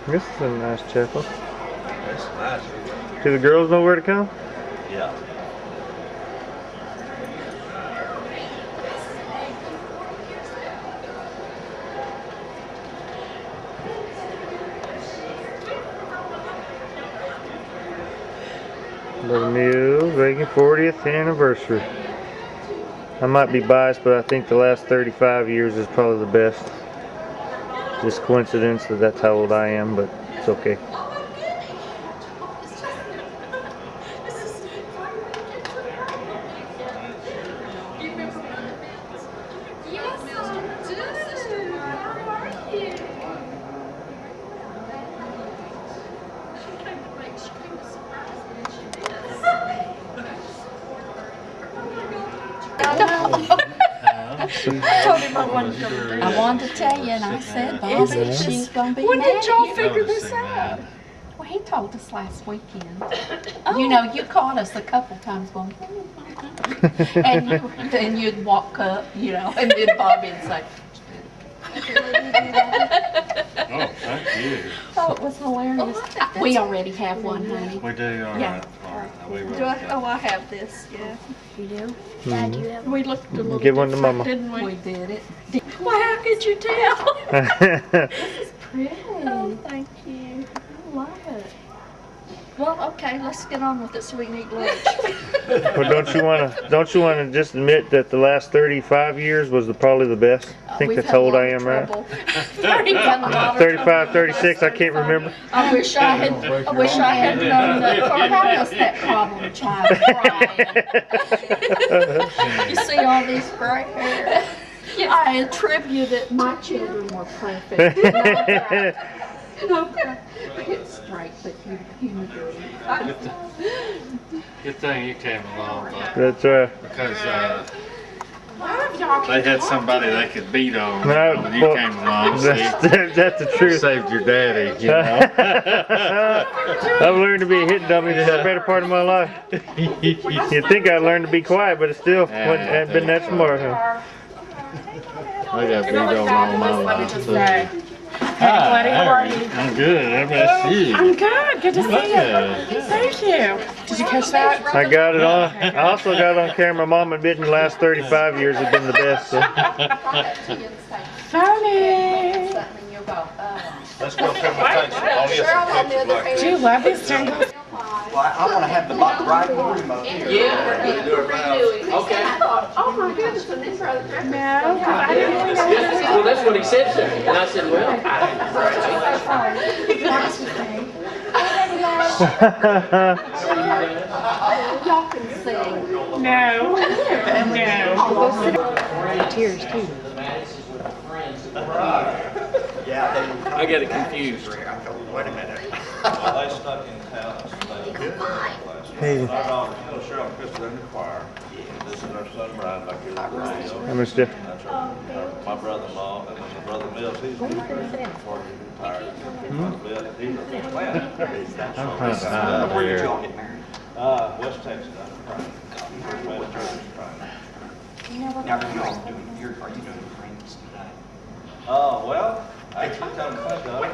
This is a nice chapel. That's nice. Do the girls know where to come? Yeah. Bobby Mills, making 40th anniversary. I might be biased, but I think the last 35 years is probably the best. Just coincidence that that's how old I am, but it's okay. I told him I wanted to do it. I wanted to tell you, and I said, Bobby, she's going to be mad. When did y'all figure this out? Well, he told us last weekend. Oh. You know, you caught us a couple times going, and then you'd walk up, you know, and then Bobby would say, Oh, thank you. oh, it was hilarious. We already have one, honey. We do, all Yeah. right. All right. We will. Oh, I have this, yeah. You do? Dad, you have We looked a little Give one to different, Mama. didn't we? We did it. Well, how could you tell? Pretty. Oh, thank you. I love it. Well, okay, let's get on with it so we can eat lunch. Well, don't you wanna just admit that the last 35 years was probably the best? I think We've that's had how a old lot I of am, right? trouble. We've had a lot of 35, trouble. 36, I can't remember. I wish I had known that. How was that problem child crying? You see all these gray hair? I attribute it. My children were perfect. No cry. It's straight, but you do. Good thing you came along, though, That's right. because they had somebody they could beat on No, when you well, came along. That's the truth. Saved your daddy, you know. I've learned to be a hit dummy. This is the better part of my life. You'd think I learned to be quiet, but it still hasn't been that smart, huh? I got beat on all my life, too. Buddy, how are you? I'm good. How about you? I'm good. Good to see you. Okay. Thank you. Did you catch that? I got it on. I also got on camera. Mom admitting the last 35 years have been the best. So. Funny. Let's go come and take some pictures like Do you love these jingles? Well, I want to have the right remote here. Okay. Oh my goodness, when this brother No, I didn't really know. Well, that's what he said, sir. And I said, well, y'all can sing. No. No. Tears too. Yeah, I get it confused. wait a minute. They stuck in town. Hey. Our daughter, Cheryl and Crystal in the choir. This is our son Brian back here. I missed you. That's my brother-in-law, and then my brother Mills, he's before he retired. He's a plant. Where did y'all get married? West Texas, First Baptist Church in Prime. Now, are you doing rings today? Well, actually, tell them I done it.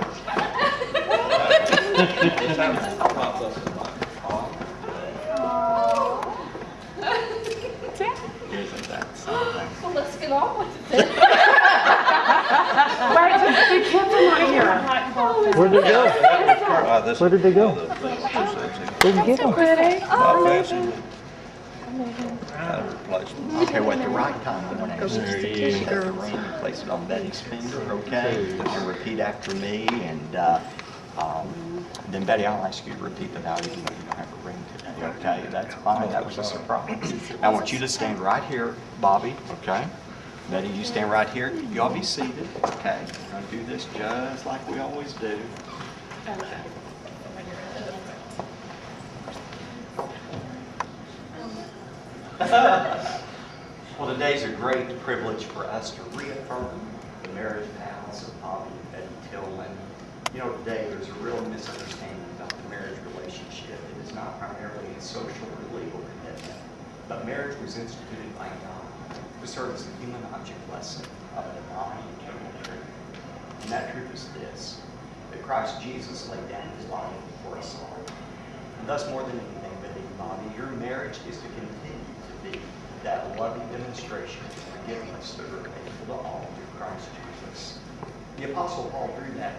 It's having popped up in my car. Isn't that something? Well, let's get on with it. The kids are not here. Where'd they go? Where did they go? Where'd you get them? Pretty. Okay, well, at the right time, I'm going to ask you to take the ring and place it on Betty's finger, okay? And repeat after me, and then Betty, I'll ask you to repeat the vow even though you don't have a ring today, okay? That's fine, that was a surprise. I want you to stand right here, Bobby, okay? Betty, you stand right here. You all be seated, okay? We're going to do this just like we always do. Well, today's a great privilege for us to reaffirm the marriage vows of Bobby and Betty Tillman. You know, today there's a real misunderstanding about the marriage relationship. It is not primarily a social or legal commitment, but marriage was instituted by God to serve as a human object lesson of a divine and eternal truth. And that truth is this: that Christ Jesus laid down his life for us all. And thus, more than anything, Bobby, your marriage is to continue to be that loving demonstration of forgiveness that are faithful to all through Christ Jesus. The Apostle Paul drew that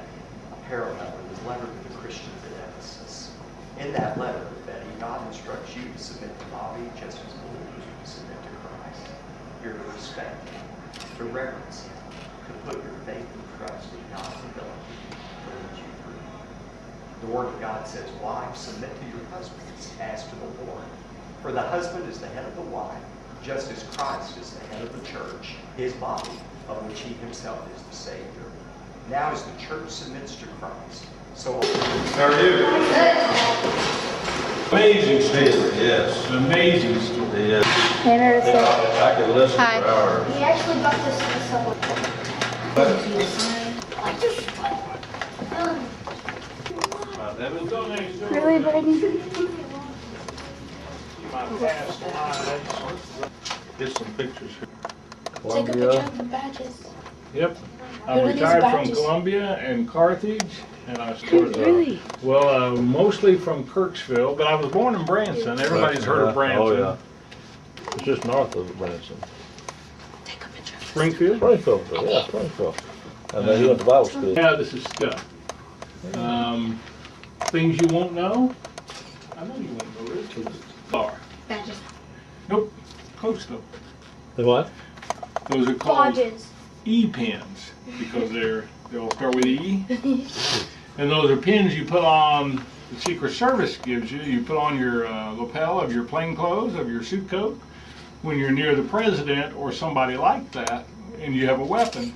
parallel in his letter to the Christians at Ephesus. In that letter, Betty, God instructs you to submit to Bobby just as believers would submit to Christ. You're to respect him, to reverence him, to put your faith and trust in God's ability to lead you through. The Word of God says, wives, submit to your husbands as to the Lord. For the husband is the head of the wife, just as Christ is the head of the church, his body, of which he himself is the Savior. Now as the church submits to Christ, so... How are you? Amazing story, yes. Amazing story. Yes. I could listen for hours. He actually got this in Really, Braden? Get some pictures here. Take a picture of the badges. Yep. Who I'm are these retired from badges? Columbia and Carthage, and I started, mostly from Kirksville, but I was born in Branson. Everybody's heard of Branson. Oh, yeah. It's just north of Branson. Take a picture. Springfield? Springfield, yeah, Springfield. And then you went to Bible school. Yeah, this is stuff. Things you won't know? I know you won't know this. Are. Badges. Nope. Close though. The what? Those are called Badges. E-pins because they'll start with E. And those are pins you put on, the Secret Service gives you. You put on your lapel of your plain clothes, of your suit coat, when you're near the president or somebody like that, and you have a weapon.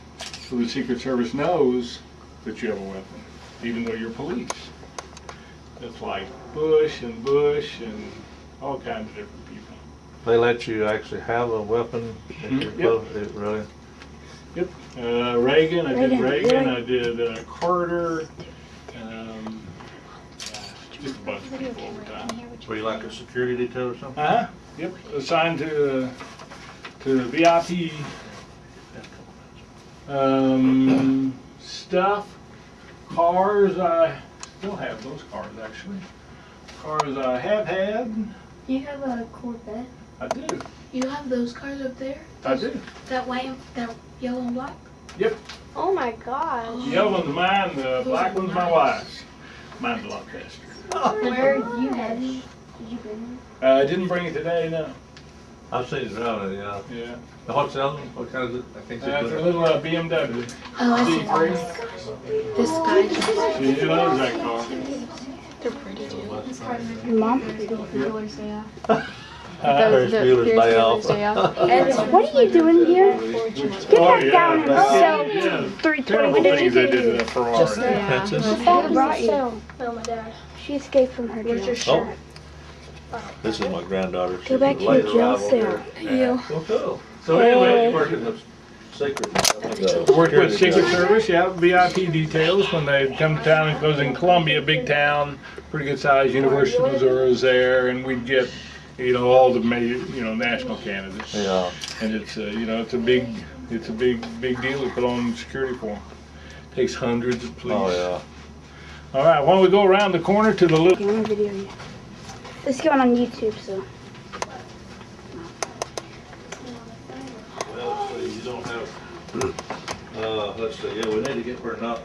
So the Secret Service knows that you have a weapon, even though you're police. It's like Bush and all kinds of different people. They let you actually have a weapon in your clothes? Really? Yep. Reagan, I did Reagan, I did Carter, just a bunch of people over time. Were you like a security detail or something? Uh-huh. Yep. Assigned to VIP stuff. Cars, I still have those cars actually. Cars I have had. You have a Corvette? I do. You have those cars up there? I do. That white, that yellow and black? Yep. Oh my gosh. Yellow one's mine, the black one's my wife's. Mine's a lot faster. Where you have it? Did you bring it? I didn't bring it today, no. I've seen it driving it, yeah. Yeah. What's the other one? What kind is it? I think It's a little BMW. Oh, I see. D3. This guy. She loves that car. They're pretty too. Your mom? Ferris Bueller's Day Off. What are you doing here? Get back down and sell yeah. 320. Terrible What did you things they did to do? that Ferrari. Princess? Who brought you? Oh, my dad. She escaped from her Where's your jail. shirt? This is my granddaughter. Go back to your jail cell. You. Well, cool. So anyway, Working the secret. worked with Secret Service, yeah, VIP details when they come to town. It goes in Columbia, big town, pretty good size. University of Missouri is there, and we'd get, all the major, national candidates. Yeah. And it's, it's a big deal to put on security for. Takes hundreds of police. Oh, yeah. All right, why don't we go around the corner to the little. You want a video yet? This is going on YouTube, so. Well, so you don't have, let's see, yeah, we need to get, we're not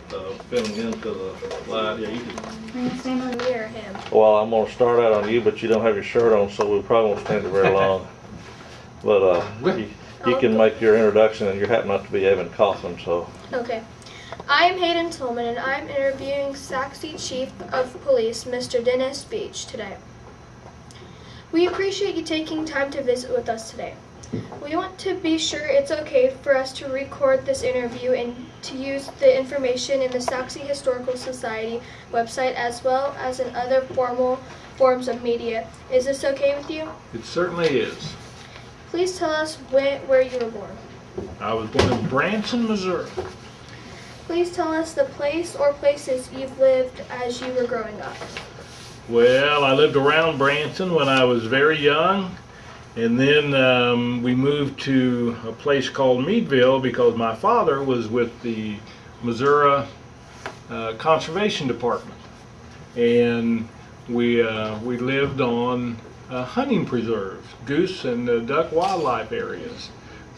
filming into the live. Yeah, you can. Stand on me or him? Well, I'm gonna start out on you, but you don't have your shirt on, so we probably won't stand it very long. But, you can make your introduction, and you happen not to be Evan Coughlin, so. Okay. I'm Hayden Tilman, and I'm interviewing Saxe Chief of Police, Mr. Dennis Beach, today. We appreciate you taking time to visit with us today. We want to be sure it's okay for us to record this interview and to use the information in the Saxe Historical Society website as well as in other forms of media. Is this okay with you? It certainly is. Please tell us where you were born. I was born in Branson, Missouri. Please tell us the place or places you've lived as you were growing up. Well, I lived around Branson when I was very young, and then we moved to a place called Meadville because my father was with the Missouri conservation department, and we lived on hunting preserves, goose and duck wildlife areas.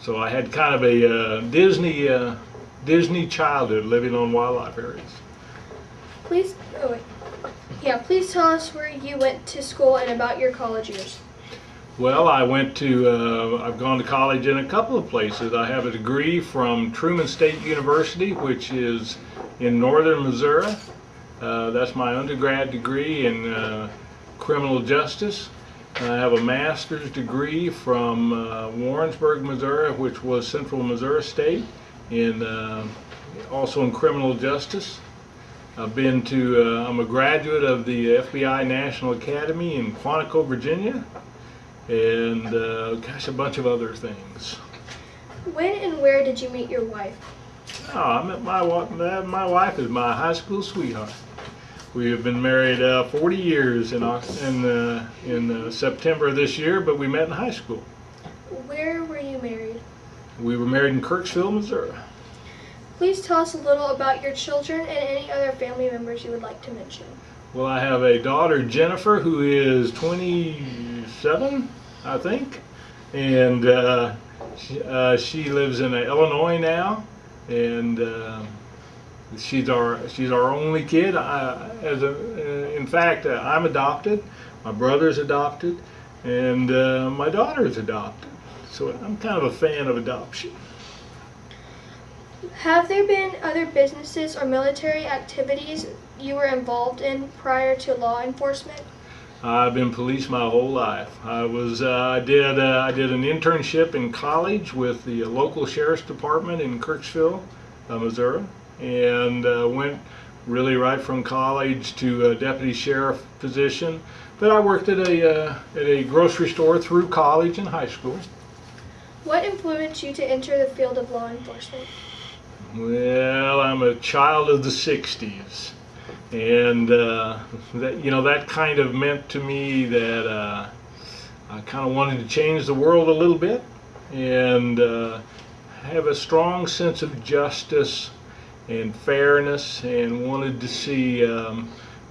So I had kind of a Disney childhood living on wildlife areas. Please tell us where you went to school and about your college years. Well, I've gone to college in a couple of places. I have a degree from Truman State University, which is in northern Missouri. That's my undergrad degree in criminal justice. I have a master's degree from Warrensburg, Missouri, which was Central Missouri State, also in criminal justice. I'm a graduate of the FBI National Academy in Quantico, Virginia, and a bunch of other things. When and where did you meet your wife? Oh, I met my wife is my high school sweetheart. We have been married 40 years in September of this year, but we met in high school. Where were you married? We were married in Kirksville, Missouri. Please tell us a little about your children and any other family members you would like to mention. Well, I have a daughter, Jennifer, who is 27, I think, and she lives in Illinois now, and she's our only kid. In fact, I'm adopted, my brother's adopted, and my daughter's adopted. So I'm kind of a fan of adoption. Have there been other businesses or military activities you were involved in prior to law enforcement? I've been police my whole life. I did an internship in college with the local sheriff's department in Kirksville, Missouri, and went really right from college to a deputy sheriff position. But I worked at a grocery store through college and high school. What influenced you to enter the field of law enforcement? Well, I'm a child of the 60s, and that kind of meant to me that I kind of wanted to change the world a little bit and have a strong sense of justice and fairness, and wanted to see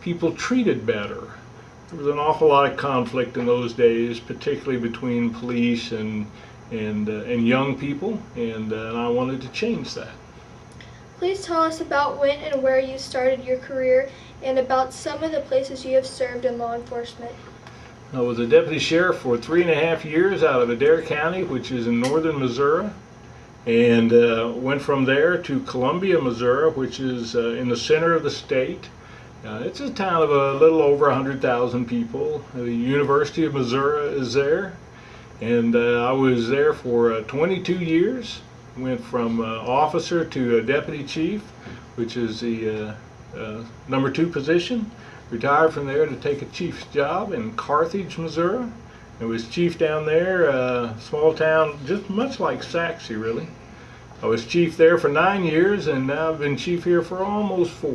people treated better. There was an awful lot of conflict in those days, particularly between police and young people, and I wanted to change that. Please tell us about when and where you started your career and about some of the places you have served in law enforcement. I was a deputy sheriff for 3.5 years out of Adair County, which is in northern Missouri, and went from there to Columbia, Missouri, which is in the center of the state. It's a town of a little over 100,000 people. The University of Missouri is there, and I was there for 22 years. Went from officer to deputy chief, which is the number 2 position. Retired from there to take a chief's job in Carthage, Missouri. I was chief down there, small town, just much like Saxe, really. I was chief there for 9 years, and now I've been chief here for almost 4.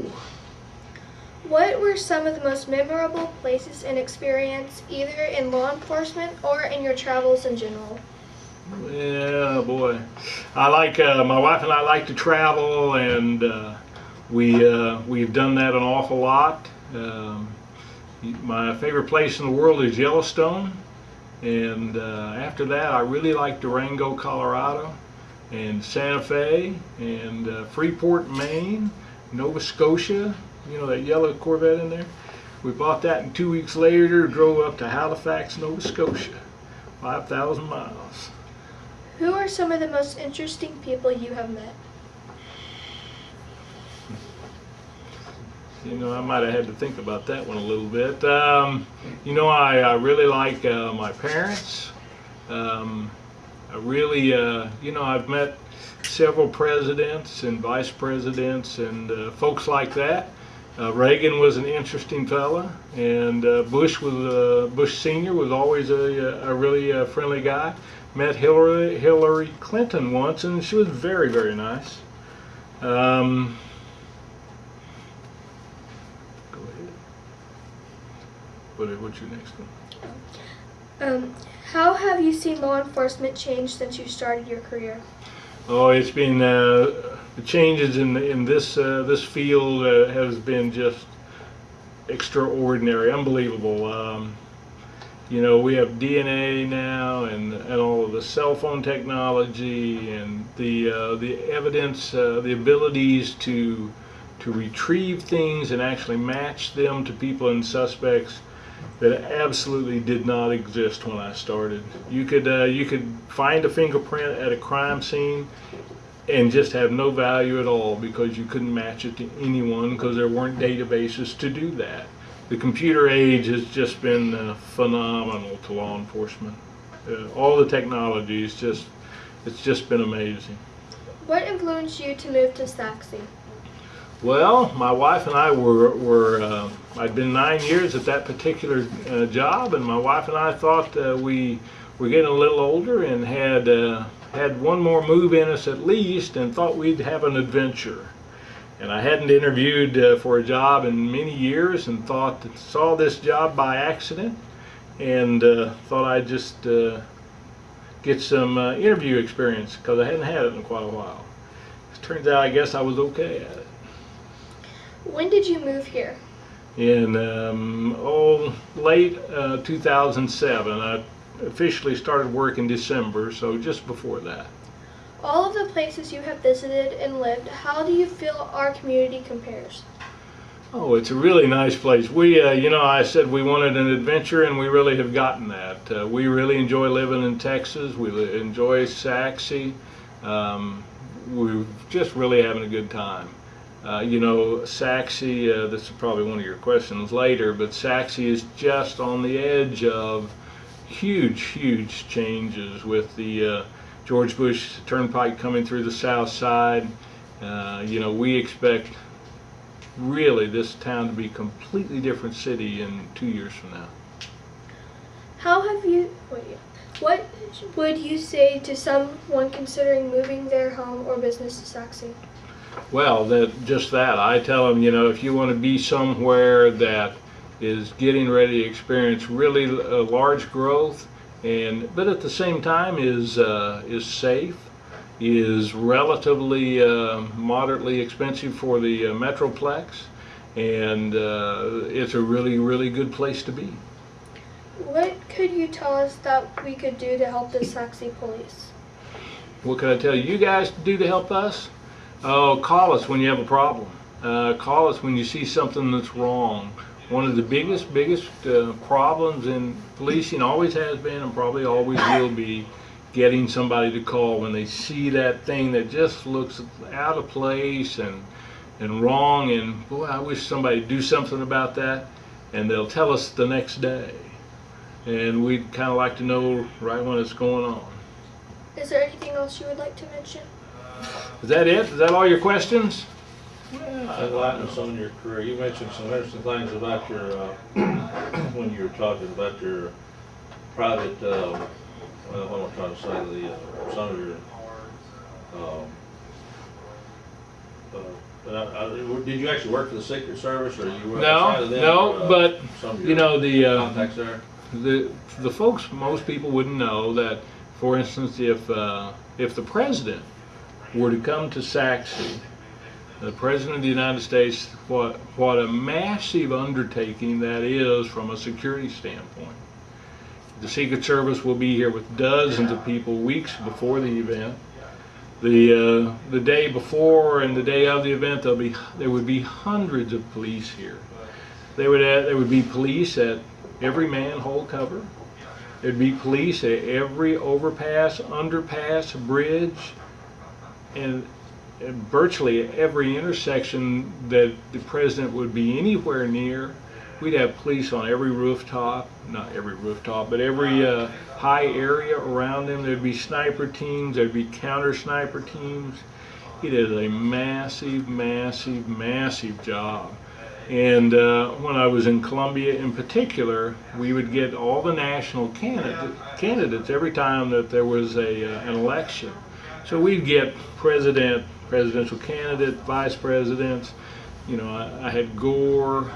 What were some of the most memorable places and experience, either in law enforcement or in your travels in general? Yeah, boy. I like my wife and I like to travel, and we've done that an awful lot. My favorite place in the world is Yellowstone, and after that I really like Durango, Colorado, and Santa Fe, and Freeport, Maine, Nova Scotia. You know that yellow Corvette in there? We bought that, and 2 weeks later drove up to Halifax, Nova Scotia, 5,000 miles. Who are some of the most interesting people you have met? You know, I might have had to think about that one a little bit. You know, I really like my parents. I really, you know, I've met several presidents and vice presidents and folks like that. Reagan was an interesting fella, and Bush Sr. was always a really friendly guy. Met Hillary Clinton once, and she was very, very nice. Go ahead. What's your next one? How have you seen law enforcement change since you started your career? Oh, it's been the changes in this field has been just extraordinary, unbelievable. You know, we have DNA now, and all of the cell phone technology, and the evidence, the abilities to retrieve things and actually match them to people and suspects that absolutely did not exist when I started. You could find a fingerprint at a crime scene and just have no value at all because you couldn't match it to anyone because there weren't databases to do that. The computer age has just been phenomenal to law enforcement. All the technology is it's just been amazing. What influenced you to move to Saxe? Well, my wife and I were I'd been 9 years at that particular job, and my wife and I thought we were getting a little older and had one more move in us at least, and thought we'd have an adventure. And I hadn't interviewed for a job in many years, and saw this job by accident, and thought I'd just get some interview experience because I hadn't had it in quite a while. It turns out I guess I was okay at it. When did you move here? In late 2007. I officially started work in December, so just before that. All of the places you have visited and lived, how do you feel our community compares? Oh, it's a really nice place. We, you know, I said we wanted an adventure, and we really have gotten that. We really enjoy living in Texas. We enjoy Saxe. We're just really having a good time. You know, Saxe, this is probably one of your questions later, but Saxe is just on the edge of huge changes with the George Bush Turnpike coming through the south side. You know, we expect really this town to be a completely different city in 2 years from now. What would you say to someone considering moving their home or business to Saxe? Well, just that. I tell them, you know, if you want to be somewhere that is getting ready to experience really large growth, but at the same time is safe, is relatively moderately expensive for the Metroplex, and it's a really good place to be. What could you tell us that we could do to help the Saxe police? What can I tell you guys to do to help us? Oh, call us when you have a problem. Call us when you see something that's wrong. One of the biggest problems in policing always has been, and probably always will be, getting somebody to call when they see that thing that just looks out of place and wrong, and boy, I wish somebody would do something about that, and they'll tell us the next day. And we'd kind of like to know right when it's going on. Is there anything else you would like to mention? Is that it? Is that all your questions? Well, enlighten us on your career. You mentioned some interesting things about your, when you were talking about your private, what am I trying to say, some of your, did you actually work for the Secret Service, or you were outside of them? No, but, some of your you know, contacts there? The folks, most people wouldn't know that, for instance, if the president were to come to Saxe, the President of the United States, what a massive undertaking that is from a security standpoint. The Secret Service will be here with dozens of people weeks before the event. The day before and the day of the event, there would be hundreds of police here. There would be police at every manhole cover. There'd be police at every overpass, underpass, bridge, and virtually every intersection that the president would be anywhere near. We'd have police on every rooftop, not every rooftop, but every high area around him. There'd be sniper teams, there'd be counter sniper teams. It is a massive job. And when I was in Columbia in particular, we would get all the national candidates every time that there was an election. So we'd get presidential candidate, vice presidents. You know, I had Gore,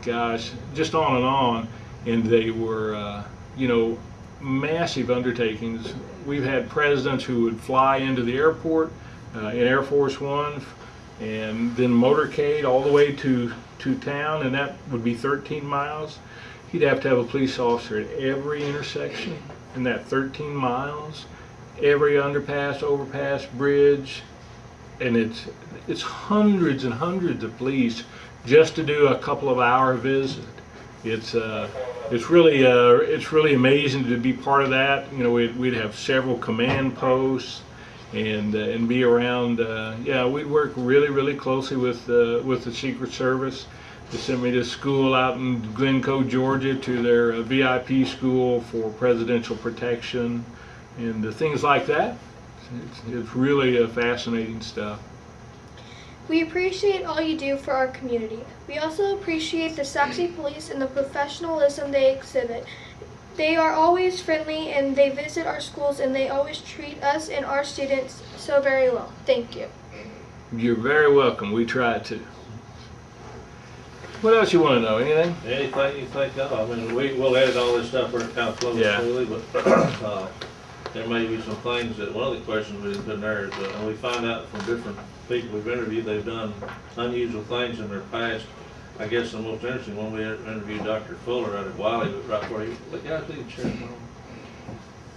gosh, just on, and they were, you know, massive undertakings. We've had presidents who would fly into the airport in Air Force One and then motorcade all the way to town, and that would be 13 miles. He'd have to have a police officer at every intersection in that 13 miles, every underpass, overpass, bridge, and it's hundreds and hundreds of police just to do a couple of hour visit. It's really amazing to be part of that. You know, we'd have several command posts and be around. Yeah, we'd work really closely with the Secret Service. They sent me to school out in Glencoe, Georgia, to their VIP school for presidential protection and things like that. It's really fascinating stuff. We appreciate all you do for our community. We also appreciate the Saxe Police and the professionalism they exhibit. They are always friendly and they visit our schools and they always treat us and our students so very well. Thank you. You're very welcome. We try to. What else you want to know? Anything? Anything you think of? I mean, we'll edit all this stuff where it kind of flows smoothly, but there may be some things that, one of the questions we didn't put in there is, and we find out from different people we've interviewed, they've done unusual things in their past. I guess the most interesting one, we interviewed Dr. Fuller out at Wiley, but right where he, look out the chairs,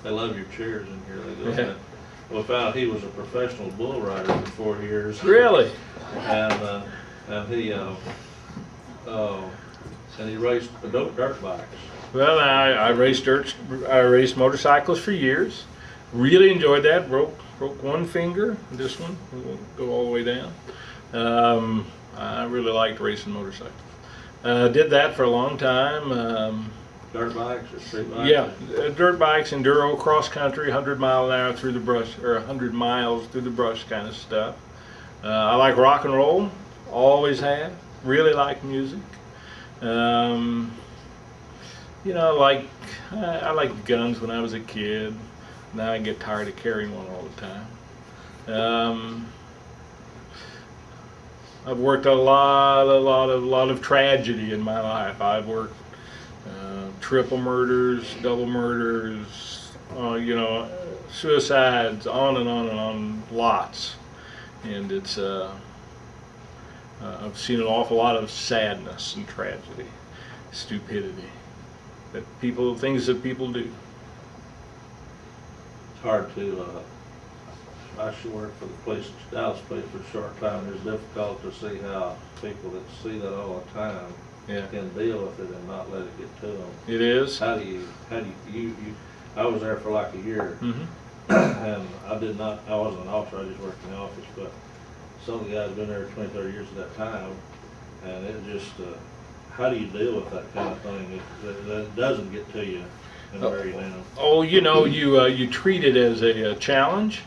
they love your chairs in here. They go, we found out he was a professional bull rider for 4 years. Really? And he raced dirt bikes. Well, I raced motorcycles for years. Really enjoyed that. Broke one finger. This one won't go all the way down. I really liked racing motorcycles. Did that for a long time. Dirt bikes or street bikes? Yeah, dirt bikes, enduro, cross country, 100 mile an hour through the brush, or 100 miles through the brush kind of stuff. I like rock and roll. Always have. Really like music. You know, I liked guns when I was a kid. Now I get tired of carrying one all the time. I've worked a lot of tragedy in my life. I've worked triple murders, double murders, you know, suicides, on and on and on, lots. And it's I've seen an awful lot of sadness and tragedy, stupidity, things that people do. It's hard to, I should work for the police, Dallas police for a short time. It's difficult to see how people that see that all the time can deal with it and not let it get to them. It is. How do you I was there for like a year, and I wasn't an officer, I just worked in the office, but some of the guys have been there 20, 30 years at that time, and it just, how do you deal with that kind of thing that doesn't get to you in the very now? Oh, you know, you treat it as a challenge.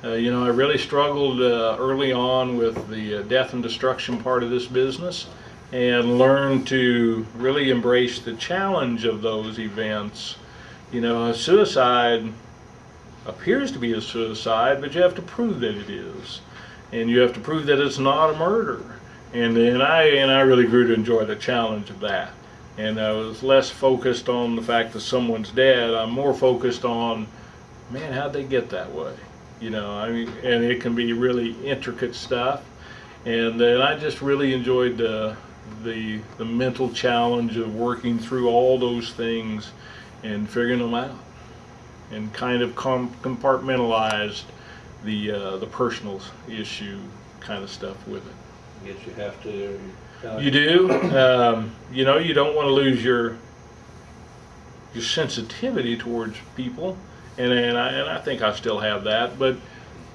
You know, I really struggled early on with the death and destruction part of this business, and learned to really embrace the challenge of those events. You know, a suicide appears to be a suicide, but you have to prove that it is. And you have to prove that it's not a murder. And I really grew to enjoy the challenge of that. And I was less focused on the fact that someone's dead. I'm more focused on, man, how'd they get that way? You know, I mean, and it can be really intricate stuff. And I just really enjoyed the mental challenge of working through all those things and figuring them out, and kind of compartmentalized the personal issue kind of stuff with it. I guess you have to. You do. You know, you don't want to lose your sensitivity towards people, and I think I still have that. But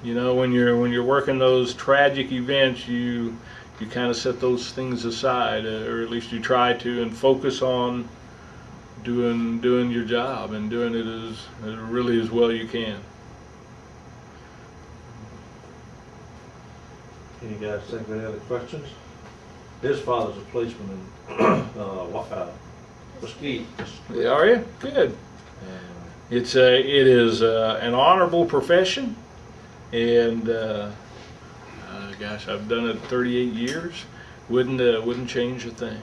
you know, when you're working those tragic events, you kind of set those things aside, or at least you try to, and focus on doing your job and doing it as really as well you can. Any guys think of any other questions? His father's a policeman in Mesquite. Are you? Good. It is an honorable profession, and gosh, I've done it 38 years. Wouldn't change a thing.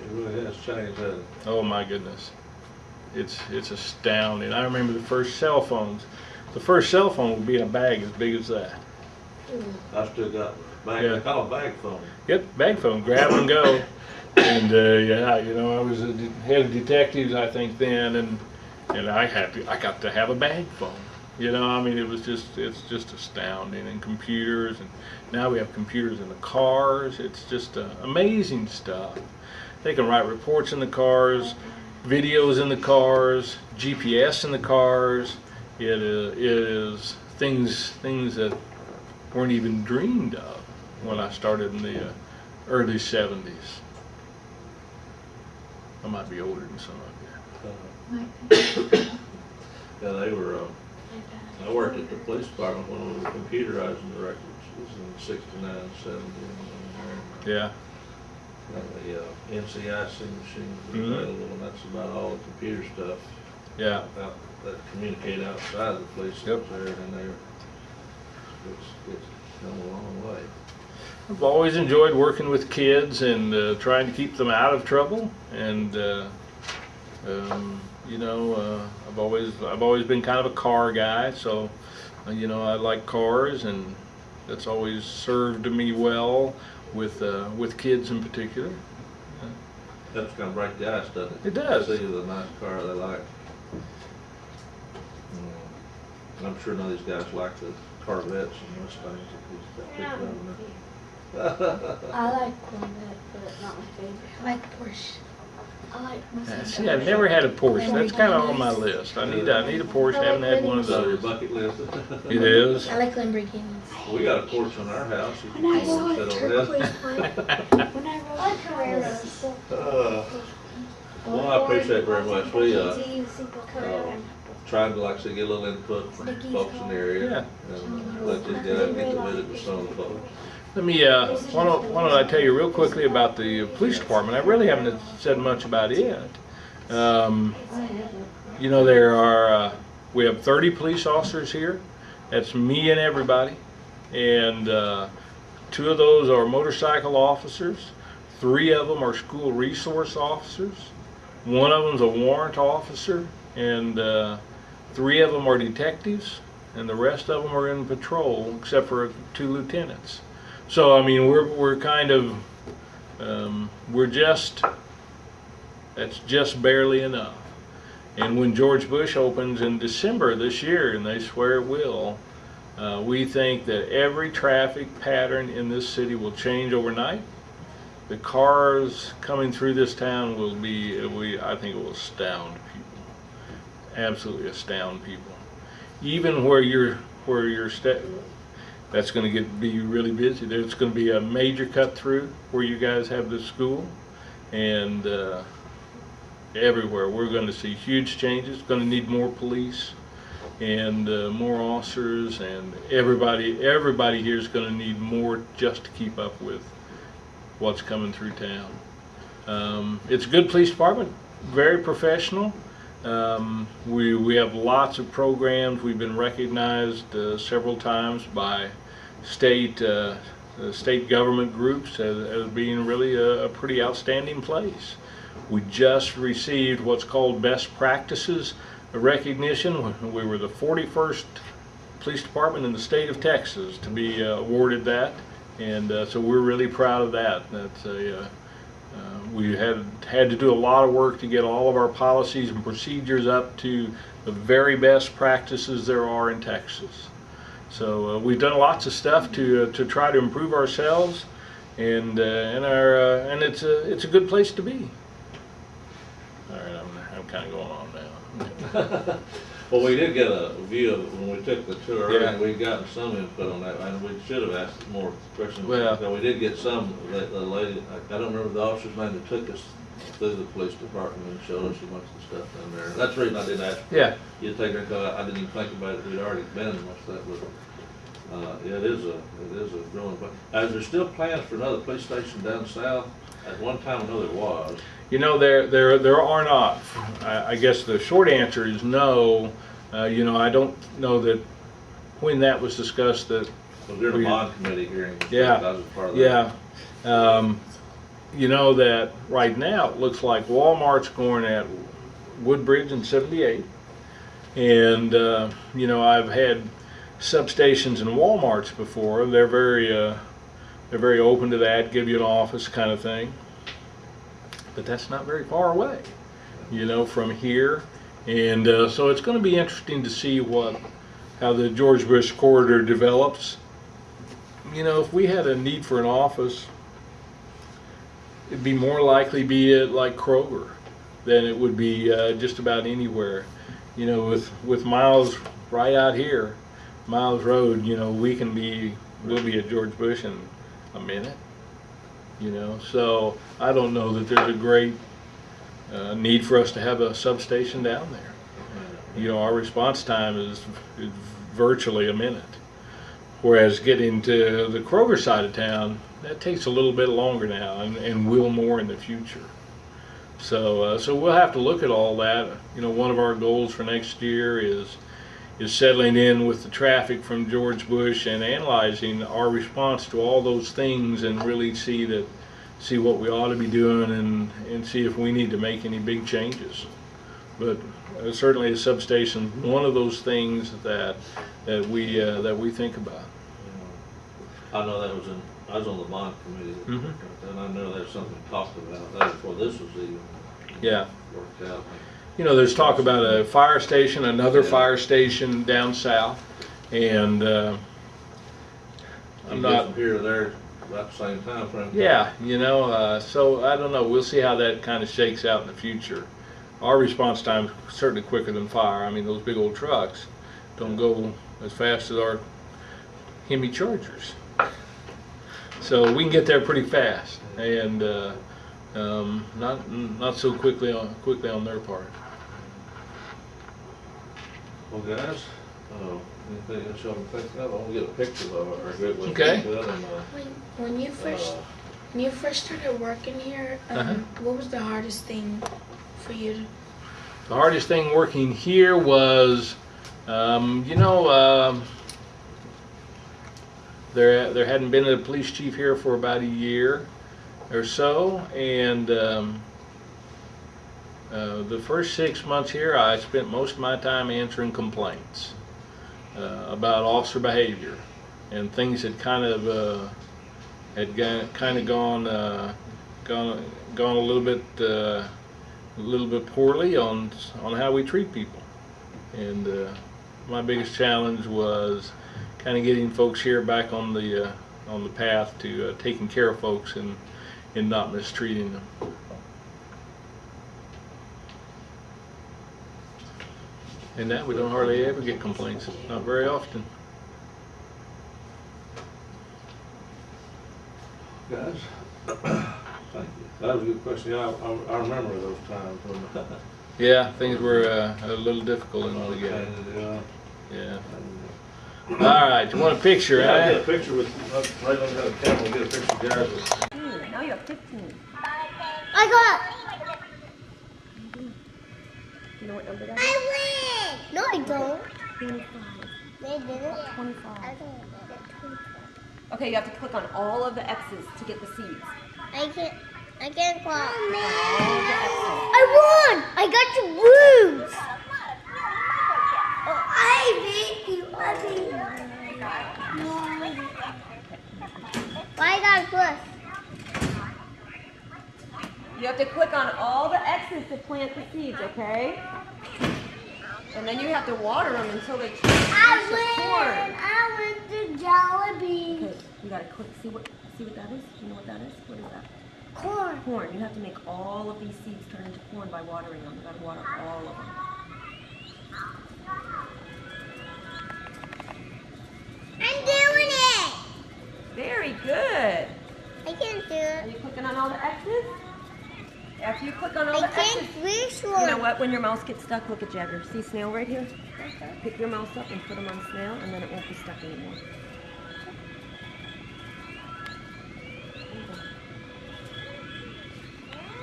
It really has changed, hasn't it? Oh my goodness. it's astounding. I remember the first cell phones. The first cell phone would be in a bag as big as that. I still got bag, Yeah. they call them bag phone. Yep, bag phone, grab and go. And yeah, you know, I was a head of detectives, I think then, and I got to have a bag phone. You know, I mean, it's just astounding. And computers, and now we have computers in the cars. It's just amazing stuff. They can write reports in the cars, videos in the cars, GPS in the cars. It is things that weren't even dreamed of when I started in the early 70s. I might be older than some of you. Yeah, they were, I worked at the police department when we were computerizing the records. It was in 69, 70. Yeah. The NCIC machines were Mhm. available, and that's about all the computer stuff. Yeah. That communicate outside of the police Yep. was there, and it's come a long way. I've always enjoyed working with kids and trying to keep them out of trouble. And you know, I've always been kind of a car guy, so you know, I like cars, and that's always served me well with kids in particular. That's gonna break the ice, doesn't it? It does. See the nice car they like. I'm sure none of these guys like the Corvettes and Mustangs that he's got picked up. I like Corvette, but not my favorite. I like Porsche. I like Mustang. See, I've never had a Porsche. That's kind of on my list. I need a Porsche. I haven't had one of So your those. bucket list. It is. I like Lamborghinis. We got a porch on our house. You When I can saw sit a over there. turquoise plate, when I rode Carreras. Well, I appreciate it very much. We tried to, like I said, get a little input from folks in the area. And let these guys get to visit with some of the folks. Let me, why don't I tell you real quickly about the police department. I really haven't said much about it. You know, we have 30 police officers here. That's me and everybody. And 2 of those are motorcycle officers. 3 of them are school resource officers. 1 of them's a warrant officer. And 3 of them are detectives. And the rest of them are in patrol, except for 2 lieutenants. So I mean, we're kind of that's just barely enough. And when George Bush opens in December this year, and they swear it will, we think that every traffic pattern in this city will change overnight. The cars coming through this town will be, I think it will astound people, absolutely astound people. Even where you're that's going to be really busy. There's going to be a major cut through where you guys have the school, and everywhere we're going to see huge changes. Going to need more police and more officers, and everybody here is going to need more just to keep up with what's coming through town. It's a good police department, very professional. We have lots of programs. We've been recognized several times by state government groups as being really a pretty outstanding place. We just received what's called best practices recognition. We were the 41st police department in the state of Texas to be awarded that, and so we're really proud of that. That's we had to do a lot of work to get all of our policies and procedures up to the very best practices there are in Texas. So we've done lots of stuff to try to improve ourselves, and it's a good place to be. All right, I'm kind of going on now. Well, we did get a view of it when we took the tour, Yeah. and we've gotten some input on that, and we should have asked more questions. Well- So we did get some, the lady, I don't remember the officer's name that took us through the police department and showed us a bunch of stuff down there. That's the reason I didn't ask. Yeah. You take her, because I didn't even think about it, we'd already been in much of that, but, yeah, it is a growing, but, is there still plans for another police station down south? At one time, I know there was. You know, there are not. I guess the short answer is no. You know, I don't know that when that was discussed that. Was there a bond committee hearing? Yeah. I was part of that. Yeah. You know that right now it looks like Walmart's going at Woodbridge and 78. And, you know, I've had substations and Walmarts before. They're very open to that, give you an office kind of thing. But that's not very far away, you know, from here. And so it's going to be interesting to see how the George Bush corridor develops. You know, if we had a need for an office, it'd be more likely be at like Kroger than it would be just about anywhere. You know, with Miles right out here, Miles Road, you know, we'll be at George Bush in a minute. You know, so I don't know that there's a great need for us to have a substation down there. You know, our response time is virtually a minute. Whereas getting to the Kroger side of town, that takes a little bit longer now, and will more in the future. So we'll have to look at all that. You know, one of our goals for next year is settling in with the traffic from George Bush and analyzing our response to all those things, and really see what we ought to be doing, and see if we need to make any big changes. But certainly a substation, one of those things that we think about. I know I was on the bond committee, and I know there's something talked about that before this was even worked out. You know, there's talk about a fire station, another fire station down south, and I'm not here or there about the same time frame. Yeah, you know, so I don't know. We'll see how that kind of shakes out in the future. Our response time is certainly quicker than fire. I mean, those big old trucks don't go as fast as our Hemi Chargers. So we can get there pretty fast, and not so quickly on their part. Well, guys, anything else y'all can think of? I want to get a picture of our good one. Okay. When you first started working here, what was the hardest thing for you to? The hardest thing working here was, you know, there hadn't been a police chief here for about a year or so, and the first 6 months here, I spent most of my time answering complaints about officer behavior, and things had kind of gone a little bit poorly on how we treat people. And my biggest challenge was kind of getting folks here back on the path to taking care of folks and not mistreating them. And that we don't hardly ever get complaints, not very often. Guys, thank you. That was a good question. Yeah, I remember those times when. Yeah, things were a little difficult in the beginning. Yeah. All right, you want a picture, Yeah, right? get a picture with, right on the camera, get a picture, guys. With, now you have 15. I got. You know what number that is? I win. No, I don't. 25. They did it. 25. I don't get 25. Okay, you have to click on all of the X's to get the seeds. I can't clap. All the X's. I won! I got the roots! Oh, I beat you. Why I got first? You have to click on all the X's to plant the seeds, okay? And then you have to water them until they turn to corn. I win the Jollibee. Okay, you gotta click. See what that is? Do you know what that is? What is that? Corn. Corn. You have to make all of these seeds turn into corn by watering them. You gotta water all of them. I'm doing it. Very good. I can't do Are it. you clicking on all the X's? After you click on all I the X's, can't reach one. you know what? When your mouse gets stuck, look at Jagger. See snail right here? Pick your mouse up and put them on snail, and then it won't be stuck anymore.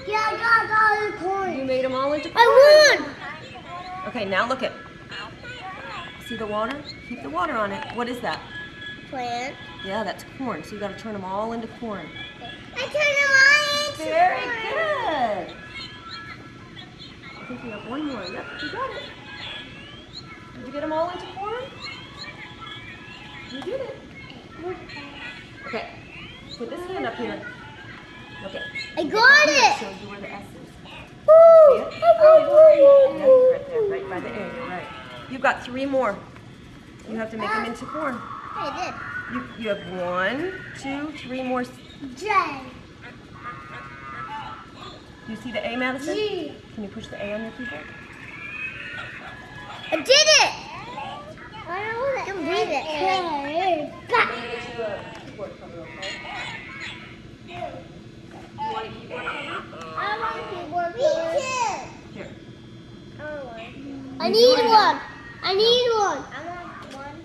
Yeah, I got all the corn. You made them all into corn. I won. Okay, now look at. See the water? Keep the water on it. What is that? Plant. Yeah, that's corn. So you got to turn them all into corn. I turned them all into Very corn. good. think you have one more. Yep, you got it. Did you get them all into form? You did it. Okay, put this hand up here. Okay. I got it. Shows you where the S is. Woo! See it? Yes, right there, right by the A, you're right. You've got 3 more. You have to make them into form. I You have 1, 2, 3 more. J. Do you see the A, Madison? G. Can you push the A on your keyboard? I did it. I don't want to read it. Okay. I'm going to get you a keyboard cover, okay? You want a keyboard cover? I want a keyboard cover. Here. I need one. I need one. I want one.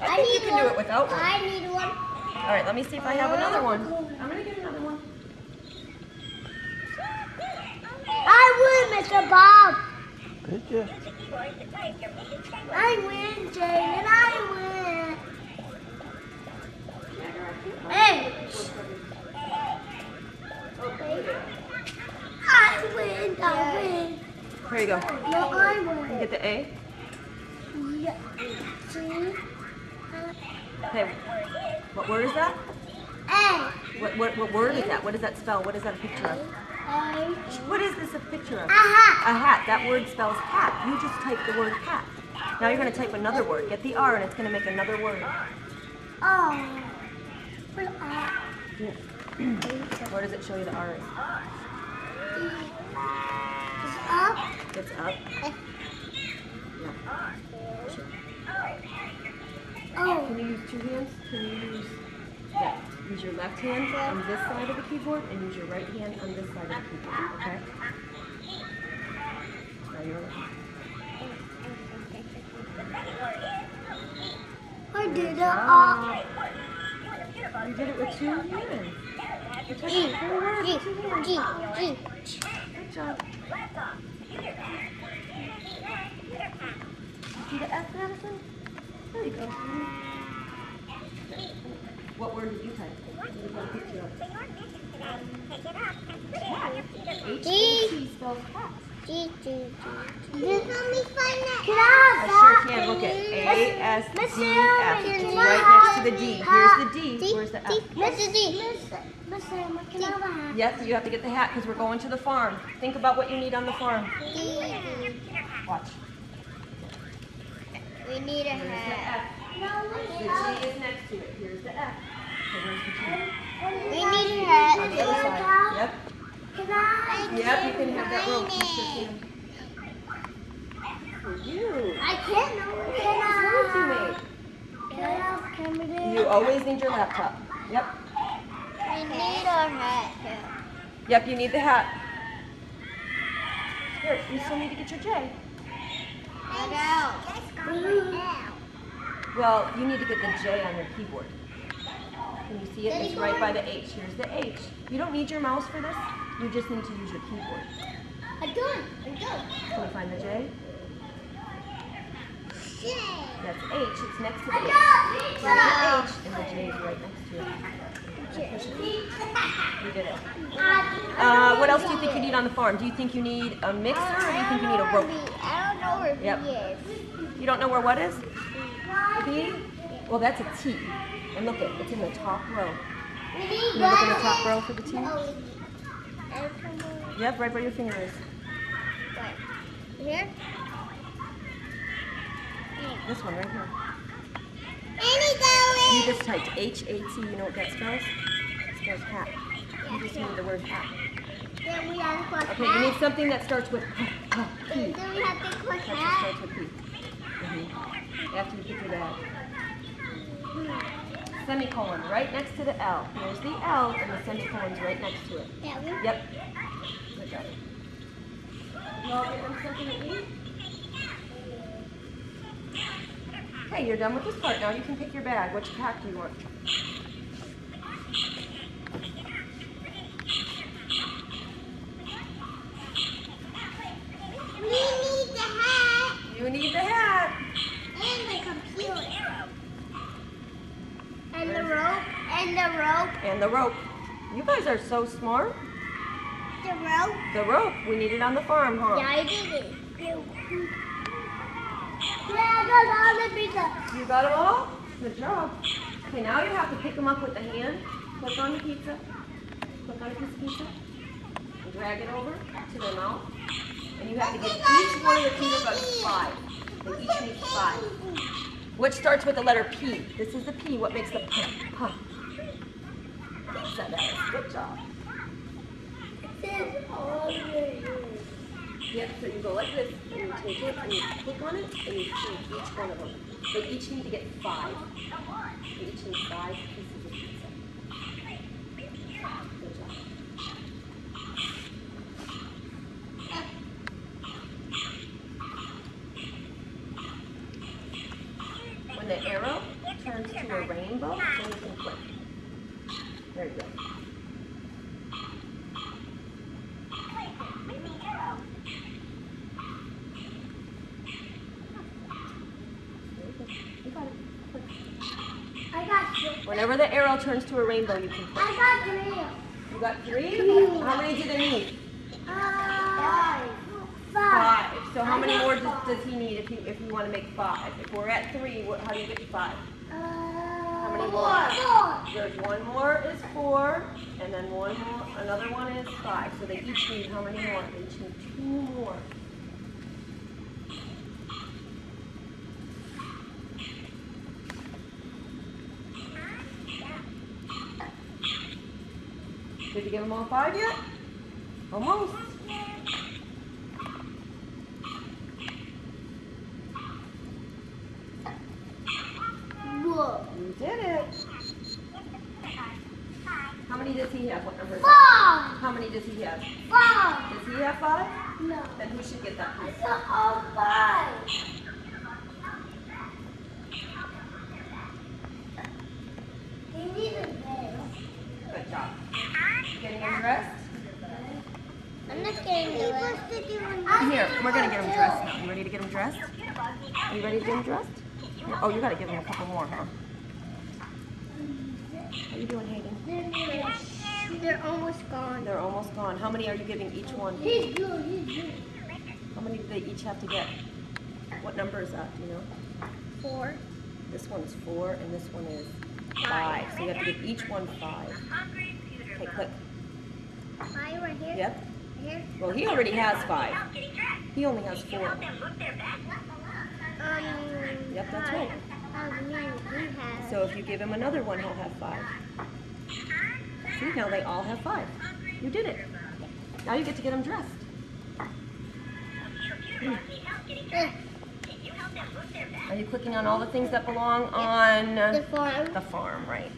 I think you can do it without one. I need one. All right, let me see if I have another one. I'm going to get another one. I win, Mr. Bob. Good job. I win, Jane, and I win. Hey. I win. I win. Here you go. No, I win. You get the A? Yeah. See? Okay. What word is that? A. What word is that? What does that spell? What is that a picture of? H. What is this a picture of? A hat. A hat. That word spells hat. You just type the word hat. Now you're going to type another word. Get the R and it's going to make another word. Oh. What Where does it show you the R is? It's up. It's up. Oh. Can you use 2 hands? Can you use, yeah, use your left hand on this side of the keyboard and use your right hand on this side of the keyboard, okay? Now you're I did it up. You did it with 2 hands. You're G. touching 4 words G. with 2 hands. G. Good job. See the F, Madison? There you go. What word did you type? H-A-T spells cat. G. Let me find that. I sure can. Look at A-S-D-F. It's right next to the D. Here's the D. Where's the F? Mr. D. Mr. Emma, can I have a hat? Yes, you have to get the hat because we're going to the farm. Think about what you need on the farm. Watch. We need a Here's the hat. F. The G is next to it. Here's the F. So where's the G? We need a hat. On the other side. Yep. Can I? Yep, you can have that rope. For you. I can't know. Can I have camera? You always need your laptop. Yep. We need a hat. Yep, you need the hat. Here, you still need to get your J. Well, you need to get the J on your keyboard. Can you see it? It's right by the H. Here's the H. You don't need your mouse for this. You just need to use your keyboard. I'm done. Can you find the J? That's H. It's next to the H. Here's the H, and the J is right next to it. You did it. What else do you think you need on the farm? Do you think you need a mixer, or do you think you need a rope? I don't know where Yep. he is. You don't know where what is? B? Well, that's a T. And look, it's in the top row. We need Can you look in the top row for the T? Oh, Yep, right where your finger is. here? This one right here. Any You just typed H-A-T. You know what that spells? It spells hat. You just need the word hat. Then we have to click Okay, you need something that starts with P. Then we have to click That hat. starts with P. After you pick your dad. Semicolon right next to the L. Here's the L, and the semicolon's right next to it. That one? Yep. Good job. You all get them something to eat? Okay, you're done with this part now. You can pick your bag. Which pack do you want? We need the hat. You need the hat. And the computer. And the rope. And the rope. And the rope. You guys are so smart. The rope? The rope. We need it on the farm, huh? Yeah, I did it. Yeah, I got all the pizza. You got them all? Good job. Okay, now you have to pick them up with the hand. Click on the pizza. Click on a piece of pizza. And drag it over to their mouth. And you have to give each one of the peanut butters 5. They each need 5. Which starts with the letter P. This is the P. What makes the P? Pizza does. Good job. Yep, so you go like this, and you take it, and you click on it, and you feed each one of them. They each need to get 5. They each need 5 pieces of pizza. Good job. When the arrow turns to a rainbow, then you can click. There you go. Whenever the arrow turns to a rainbow, you can click. I got 3. You got 3? How many do they need? 5. 5. So how many more does he need if you want to make 5? If we're at 3, how do you get to 5? How many more? 4. There's one more is 4, and then one more, another one is 5. So they each need how many more? They each need 2 more. Did you give them all 5 yet? Almost. Whoa. You did it. How many does he have? What number is 5. that? How many does he have? 5. Does he have 5? No. Then who should get that I piece? saw all 5. They need a bed. Good job. Getting him dressed? I'm not getting the rest. Here, we're going to get him dressed now. You ready to get him dressed? Are you ready to get him dressed? Oh, you got to give him a couple more, huh? How you doing, Hayden? They're almost gone. They're almost gone. How many are you giving each one? He's good, he's good. How many do they each have to get? What number is that? Do you know? 4. This one's 4 and this one is 5. So you have to give each one 5. Okay, click. 5 right here? Yep. Right here? Well, he already has 5. He only has 4. Yep, that's right. So if you give him another one, he'll have 5. See, now they all have 5. You did it. Now you get to get him dressed. Are you clicking on all the things that belong on the farm? The farm, right.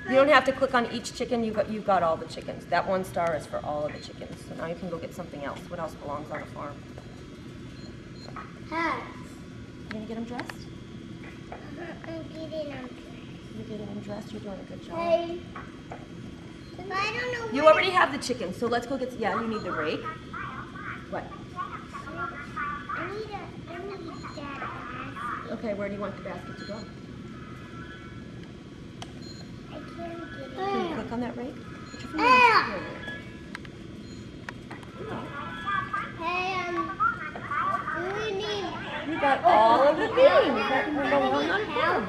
You don't have to click on each chicken. You've got all the chickens. That 1 star is for all of the chickens. So now you can go get something else. What else belongs on a farm? Hats. You gonna get him dressed? I'm getting them. You're getting him dressed. You're doing a good job. Hey. I don't know. You already have the chicken, so let's go get. Yeah, you need the rake. What? I need that basket. Okay, where do you want the basket to go? I can't get it. Can you click on that rake? Put your finger on the Hey, we need. You got all of the things that belong on farm.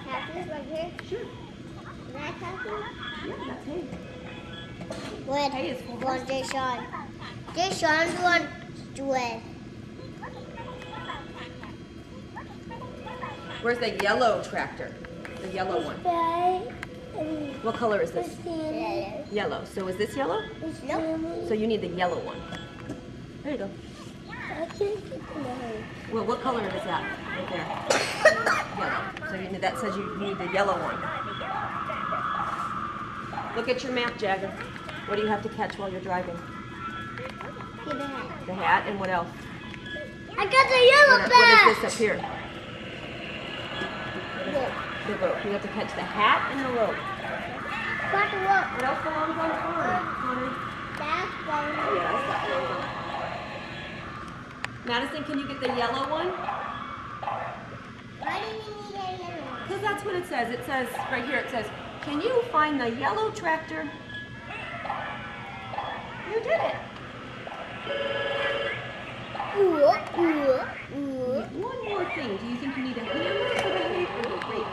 Happens right here? Sure. Is that happen? Yeah, that's hay. Wait, Hay is full one Deshaun. Deshaun's one with. Where's the yellow tractor? The yellow one. What color is this? Yellow. So is this yellow? No. So you need the yellow one. There you go. I can't get the name. Well, what color is that? Right there. Yellow. So you need, that says you need the yellow one. Look at your map, Jagger. What do you have to catch while you're driving? Get the hat. The hat and what else? I got the yellow What bag. is this up here? The rope. You have to catch the hat and the rope. Got the rope. What else belongs on the farm, Connor? That's the Oh, yeah, that's that one. Madison, can you get the yellow one? Why do you need a yellow? Because that's that's what it says. It says, right here, it says, can you find the yellow tractor? You did it. One more thing. Do you think you need a hammer or a rake?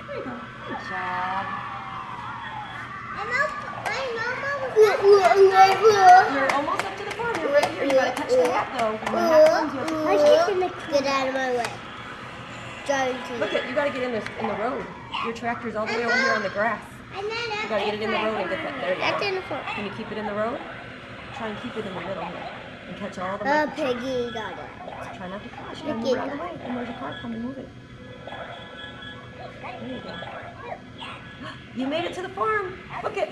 There you go. Good job. You're almost up to the farm. You're right here. You gotta catch the hat though. When the hat comes, you have to catch it. Get out of my way. Look at, you gotta get in the road. Your tractor's all the way over here on the grass. You gotta get it in the road and get that. There you go. Can you keep it in the road? Try and keep it in the middle here. And catch all the way. Piggy got it. Try not to crash. You gotta move it out of the way. And there's a car coming. Move it. There you go. You made it to the farm. Look it.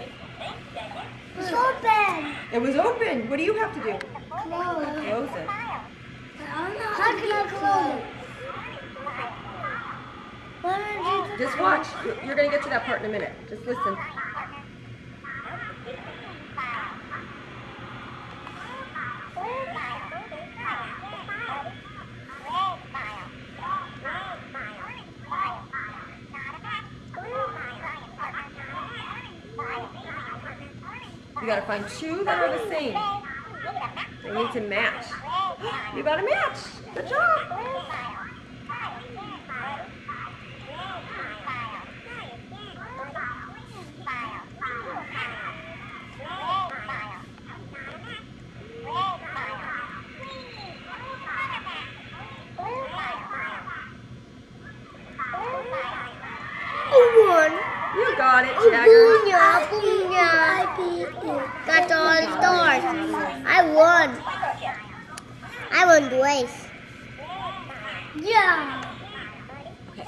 It's open. It was open. What do you have to do? Close. Close it. How can I close it? Just watch. You're going to get to that part in a minute. Just listen. You got to find two that are the same. They need to match. You got to match. Good job. You got it, Jagger. Got all the stars. I won twice. Yeah. Okay.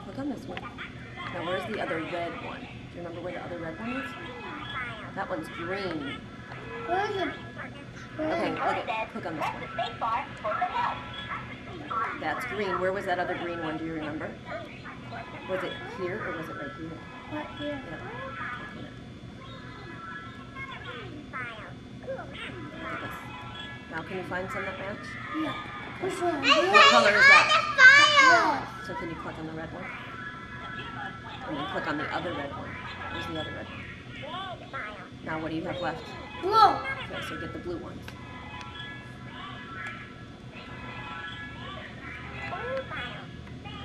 Look on this one. Now, where's the other red one? Do you remember where the other red one is? That one's green. Where's it? Okay, click on this one. That's green. Where was that other green one? Do you remember? Was it here or was it right here? Right here. Yeah. Now, can you find some that match? Yeah. Which one? What color is that? So can you click on the red one? And then click on the other red one. Where's the other red one? Now, what do you have left? Blue. Okay, so get the blue ones.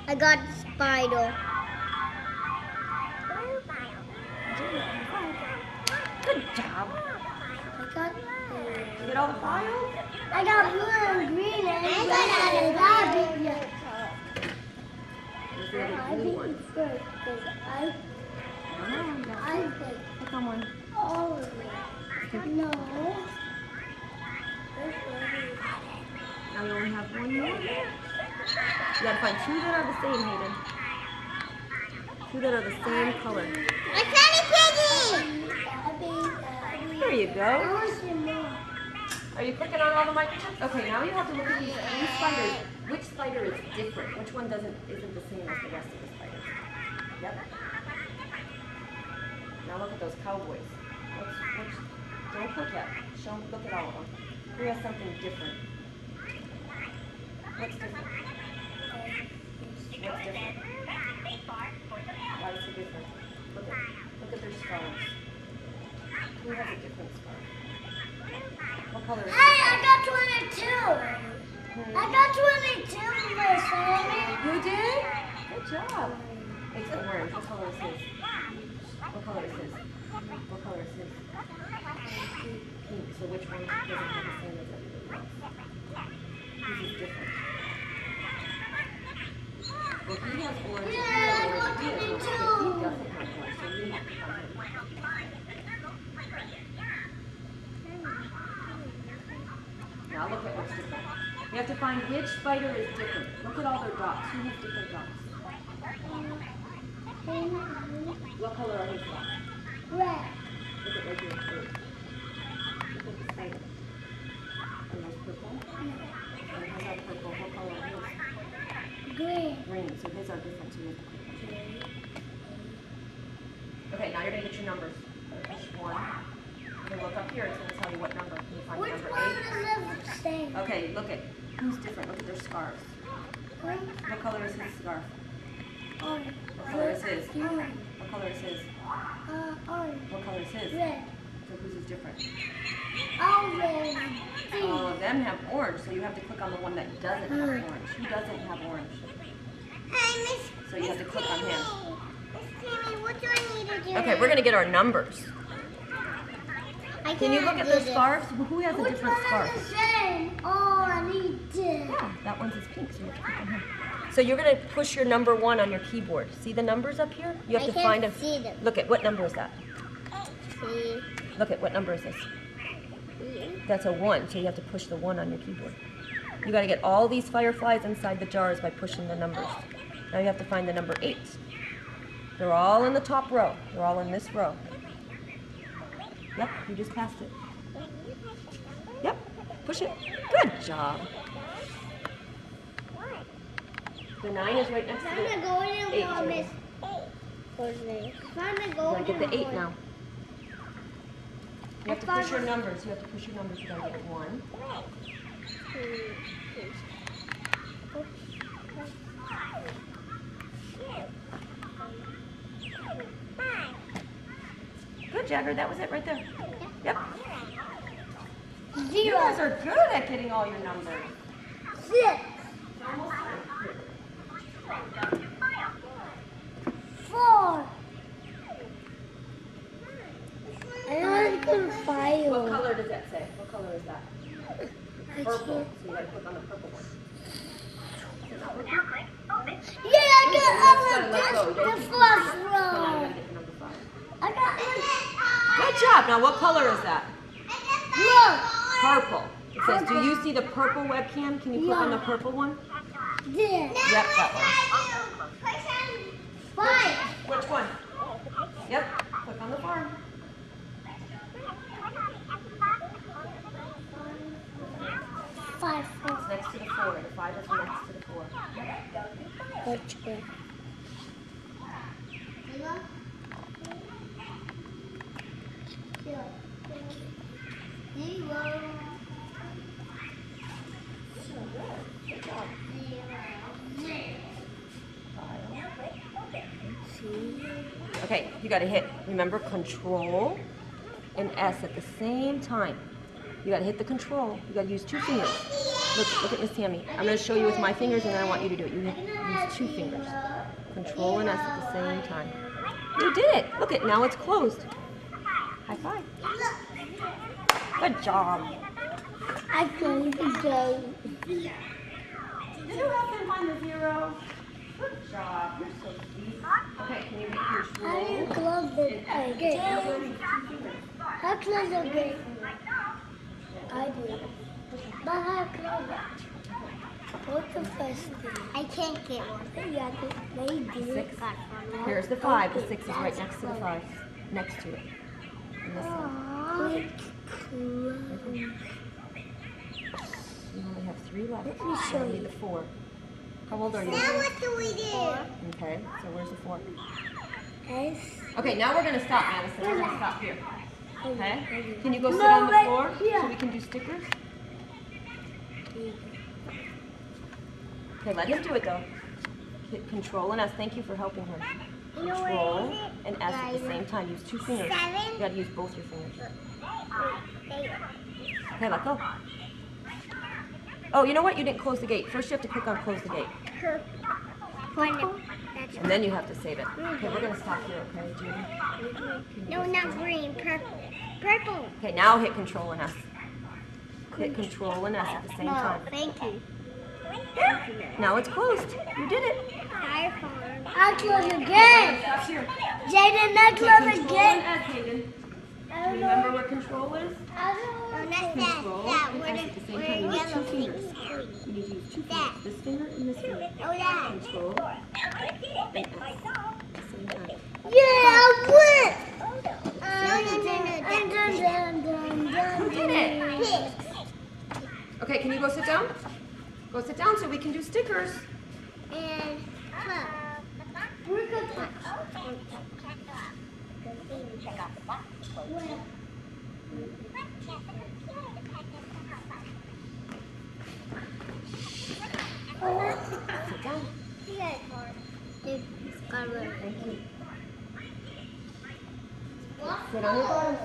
I got the spider. Good job. You get all the files? I got blue and green and I got a rabbit. Where's the other blue one? Click on one. Oh, no. Now you only have one more. You gotta find two that are the same, Hayden. Two that are the same color. A tiny piggy! There you go. Are you clicking on all the microchips? Okay, now you have to look at these spiders. Which spider is different? Which one isn't the same as the rest of the spiders? Yep. Now look at those cowboys. Don't click yet. Look at all of them. Who has something different? What's different? What's different? Why is it different? Look at their scarves. Who has a different scarf? What color is it? Hey, I got 22. I got 22, Miss Amy. You did? Good job. It's orange. What color is his? What color is his? What color is his? Pink. So which one doesn't have the same as everybody else? This is different. Well, he has orange. Yeah, He I got 22. doesn't have orange, so you have to find him. Now look at what's different. You have to find which spider is different. Look at all their dots. Who has different dots? What color are his dots? Red. Look at right here. Look at the spider. And those purple? And his are purple. What color are his? Green. Green. So his are different too. Okay, now you're going to get your numbers. Each one. You look up here, it's going to tell you what number. Can you find Which number one 8? is the same? Okay, look at who's different. Look at their scarves. What color is his scarf? Orange. What color is his? Orange. What color is his? Orange. What color is his? Red. So whose is different? Orange. All of them have orange, so you have to click on the one that doesn't have orange. Who doesn't have orange? So you have to click on him. What do I need to do? Okay, we're going to get our numbers. I Can you look at do the this. scarves? Who has a different scarf? Oh, I need to. Yeah, that one's is pink, so you have to click on him. So you're going to push your number 1 on your keyboard. See the numbers up here? You have I to find can't a. see them. Look at what number is that? See. Look at what number is this? That's a 1, so you have to push the 1 on your keyboard. You got to get all these fireflies inside the jars by pushing the numbers. Now you have to find the number 8. They're all in the top row. They're all in this row. Yep, you just passed it. Yep, push it. Good job. The 9 is right next to the 8. You're going to get the 8 now. You have to push your numbers. You have to push your numbers. You got to get 1. Good, Jagger. That was it right there. Yep. 0. You guys are good at getting all your numbers. 6. 4. I want to file. What color does that say? What color is that? Purple. So you got to click on the purple one. Yeah, I got the first row. I got Good job. Now what color is that? Look. Purple. It says, do you see the purple webcam? Can you click on the purple one? This. Yep, that one. 5. Which one? Yep, click on the farm. 5. It's next to the 4. The 5 is next to the 4. Which one? Okay, you got to hit, remember, Control and S at the same time. You got to hit the Control. You got to use 2 fingers. Look at Miss Tammy. I'm going to show you with my fingers, and then I want you to do it. You use 2 fingers. Control and S at the same time. You did it. Look at now it's closed. High five. Good job. I couldn't go. Did you help them find the 0? Good job. You're so sweet. Okay, can you hit How do you Control? close it again? How close it again? I do. But how close it? What's the first thing? I can't get one. Yeah, they do. 6. Here's the 5. The 6 is right next to the 5. Next to it. And this one. You only have 3 left. Let me show you you. the 4. How old are you? Now what do we do? Okay, so where's the 4? S. Okay, now we're going to stop, Madison. We're going to stop here. Okay? Can you go sit No, on the right floor here. so we can do stickers? Okay, let him do it though. Hit Control and S. Thank you for helping him. Control and S at the same time. Use 2 fingers. You got to use both your fingers. Okay, let go. Oh, you know what? You didn't close the gate. First you have to click on close the gate. And then you have to save it. Okay, we're going to stop here, okay, Judy? No, not green. Purple. Purple. Okay, now hit Control and S. Hit Control and S at the same time. Thank you. Now it's closed. You did it. I close again. Stop here. Jaden, I Hit close Control and again. S, Hayden. Remember where Control is? Control that. and S at the same time. You need 2 fingers. You need to use 2 fingers. This finger and this finger. Control and S at the same time. Yeah, I You did it. Okay, can you go sit down? Go sit down so we can do stickers. And Sit down. Dude, it's got rid of it. Thank you. Sit on your bottom.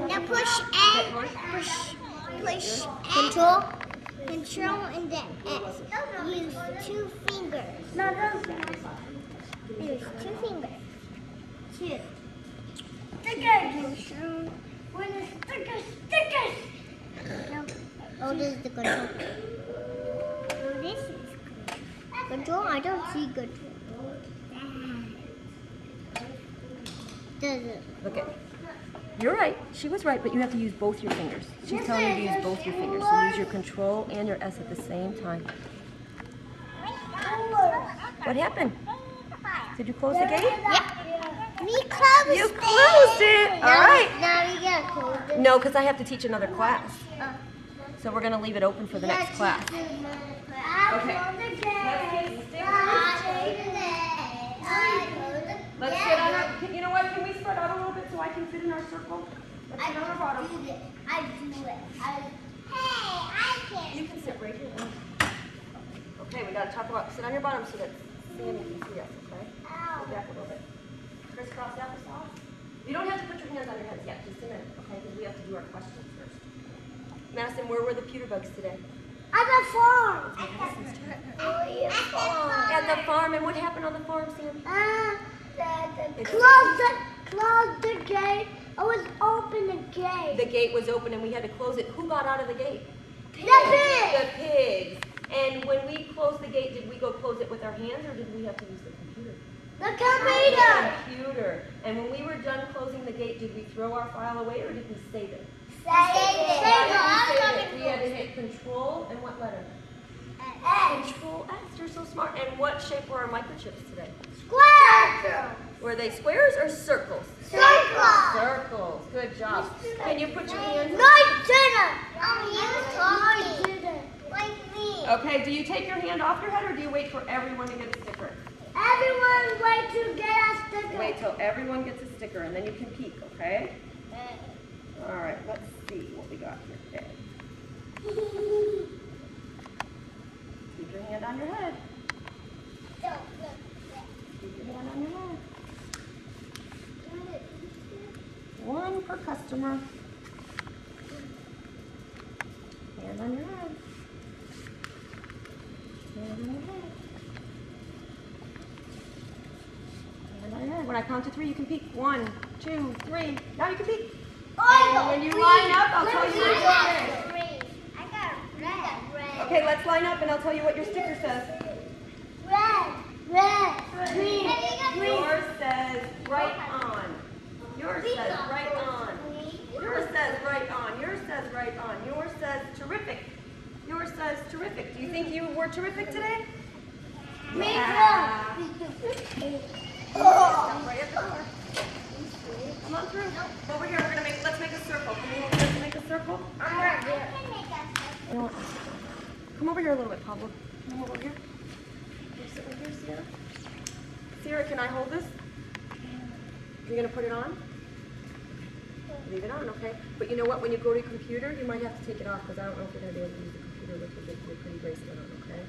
Now push A. Push Control. Control and then X. Use 2 fingers. No, use 2 fingers. 2. Stickers. Where the stickers? No. Oh, this is the control. Oh, this is control. I don't see control. Does it? Look at. You're right. She was right, but you have to use both your fingers. She's telling you to use both your fingers. So use your control and your S at the same time. What happened? Did you close the gate? Yeah. We closed it. You closed it. All right. Now we gotta close it. No, because I have to teach another class. So we're going to leave it open for the next class. Okay. Let's get on our, you know what, can we spread out a little bit so I can fit in our circle? Let's get on our bottom. I do it. Hey, I can't. You can sit right here. Okay, we got to talk about, sit on your bottom so that Sammy can see us, okay? Go back a little bit. Crisscross applesauce. You don't have to put your hands on your heads yet, just a minute, okay? Because we have to do our questions first. Madison, where were the pewter bugs today? At the farm. At the farm, and what happened on the farm, Sam? Closed the gate. I was open the gate. The gate was open and we had to close it. Who got out of the gate? The pigs. The pigs. And when we closed the gate, did we go close it with our hands or did we have to use the computer? The computer. The computer. And when we were done closing the gate, did we throw our file away or did we save it? Save it. We had to hit control and what letter? Control X. You're so smart. And what shape were our microchips today? Square. Were they squares or circles? Circle. Circles. Good job. Can you put your hands? Like me. Okay, do you take your hand off your head or do you wait for everyone to get a sticker? Everyone wait to get a sticker. Wait till everyone gets a sticker and then you can peek, okay? All right, let's see what we got here. Okay. Keep your hand on your head. Keep your hand on your head. One per customer. Hand on your head. Hand on your head. Hand on your head. When I count to 3, you can peek. 1, 2, 3. Now you can peek. And when you line up, I'll tell you what your sticker. I got red. Okay, let's line up and I'll tell you what your sticker says. Red, green. Yours says right on. Yours says right on. Yours says right on. Yours says right on. Yours says terrific. Yours says terrific. Do you think you were terrific today? Yeah. Stop right at the door. Come on through. Over here, let's make a circle. Can you let's make a circle? Come over here a little bit, Pablo. Come over here. You sit right here, Sierra. Sierra, can I hold this? You're gonna put it on? Leave it on, okay. But you know what? When you go to your computer, you might have to take it off because I don't know if you're gonna be able to use the computer with your pretty bracelet on, okay?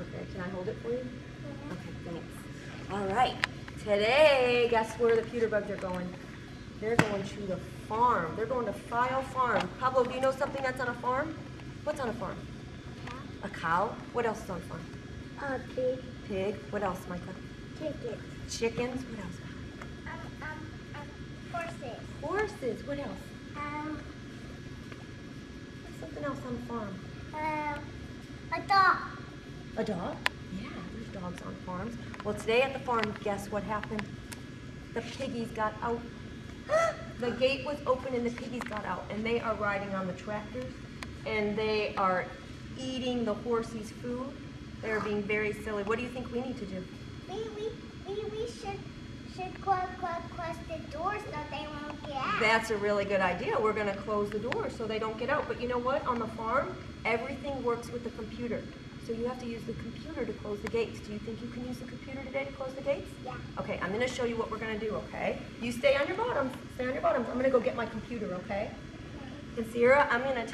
Okay. Can I hold it for you? Okay, thanks. All right. Today, guess where the pewter bugs are going? They're going to the farm. They're going to File Farm. Pablo, do you know something that's on a farm? What's on a farm? A cow. What else is on a farm? A pig. Pig. What else, Michael? Chicken. Chickens. What else? Horses. Horses. What else? What's something else on the farm? A dog. A dog? Yeah, there's dogs on farms. Well, today at the farm, guess what happened? The piggies got out. The gate was open and the piggies got out, and they are riding on the tractors, and they are eating the horses' food. They're being very silly. What do you think we need to do? We should close the door so they won't get out. That's a really good idea. We're going to close the door so they don't get out. But you know what? On the farm, everything works with the computer. So you have to use the computer to close the gates. Do you think you can use the computer today to close the gates? Yeah. Okay, I'm going to show you what we're going to do, okay? You stay on your bottoms. Stay on your bottoms. I'm going to go get my computer, okay? And Sierra, I'm going to